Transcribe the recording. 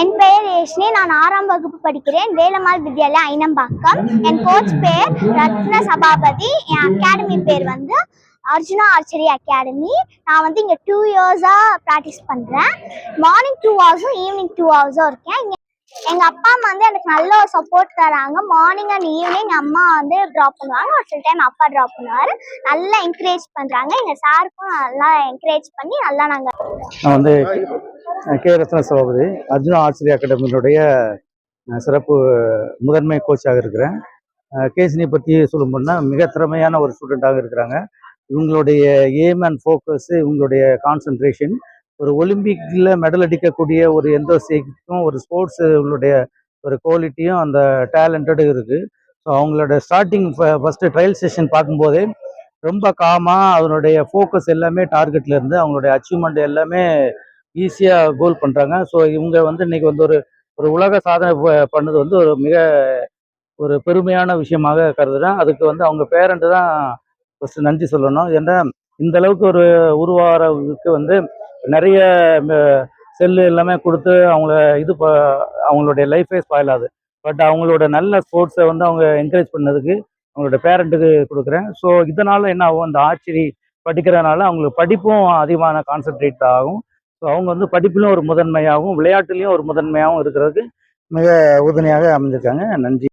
என் பெயர் யேஷ்னி. நான் 6ஆம் வகுப்பு படிக்கிறேன். வேலம்மாள் வித்யாலயா ஐனம்பாக்கம். என் கோச் பேர் ரத்ன சபாபதி. என் அகாடமி பேர் வந்து அர்ஜுனா ஆர்ச்சரி அகாடமி. நான் வந்து இங்கே 2 இயர்ஸா ப்ராக்டிஸ் பண்ணுறேன். மார்னிங் 2 ஹவர்ஸும் ஈவினிங் 2 ஹவர்ஸும் இருக்கேன். எங்கள் அப்பா அம்மா வந்து எனக்கு நல்ல ஒரு சப்போர்ட் தராங்க. மார்னிங் அண்ட் ஈவினிங் அம்மா வந்து ட்ராப் பண்ணுவாங்க, ஒரு சில டைம் அப்பா ட்ராப் பண்ணுவார். நல்லா என்கரேஜ் பண்ணுறாங்க. எங்கள் சாருக்கும் நல்லா என்கரேஜ் பண்ணி நல்லா நான் வந்து கே ரத்ன சபாபதி அர்ஜுனா ஆர்ச்சரி அகாடமியினுடைய சிறப்பு முதன்மை கோச்சாக இருக்கிறேன். கேசினியை பற்றி சொல்லணும்னா மிக திறமையான ஒரு ஸ்டூடெண்ட்டாக இருக்கிறாங்க. இவங்களுடைய எய்ம் அண்ட் ஃபோக்கஸு, இவங்களுடைய கான்சன்ட்ரேஷன் ஒரு ஒலிம்பிக்கில் மெடல் அடிக்கக்கூடிய ஒரு எந்த சேக்கும் ஒரு ஸ்போர்ட்ஸ் இவங்களுடைய ஒரு குவாலிட்டியும் அந்த டேலண்டடும் இருக்குது. ஸோ அவங்களோட ஸ்டார்டிங் ஃபஸ்ட்டு ட்ரையல் செஷன் பார்க்கும்போதே ரொம்ப காமாக அதனுடைய ஃபோக்கஸ் எல்லாமே டார்கெட்டில் இருந்து அவங்களுடைய அச்சீவ்மெண்ட் எல்லாமே ஈஸியாக கோல் பண்ணுறாங்க. ஸோ இவங்க வந்து இன்றைக்கி வந்து ஒரு உலக சாதனை பண்ணது வந்து ஒரு பெருமையான விஷயமாக கருதுகிறேன். அதுக்கு வந்து அவங்க பேரண்ட்டு தான் ஃபஸ்ட்டு நன்றி சொல்லணும். ஏன்னா இந்த அளவுக்கு ஒரு உருவாகிறதுக்கு வந்து நிறைய செல்லு எல்லாமே கொடுத்து அவங்கள அவங்களுடைய லைஃபே ஸ்பாயில் ஆகுது. பட் அவங்களோட நல்ல ஸ்போர்ட்ஸை வந்து அவங்க என்கரேஜ் பண்ணதுக்கு அவங்களோட பேரண்ட்டுக்கு கொடுக்குறேன். ஸோ இதனால் என்ன ஆகும், அந்த ஆர்ச்சரி படிக்கிறதுனால அவங்களுக்கு படிப்பும் அதிகமான கான்சன்ட்ரேட் ஆகும். ஸோ அவங்க வந்து படிப்பிலும் ஒரு முதன்மையாகவும் விளையாட்டுலேயும் ஒரு முதன்மையாகவும் இருக்கிறதுக்கு மிக உறுதுணையாக அமைஞ்சிருக்காங்க. நன்றி.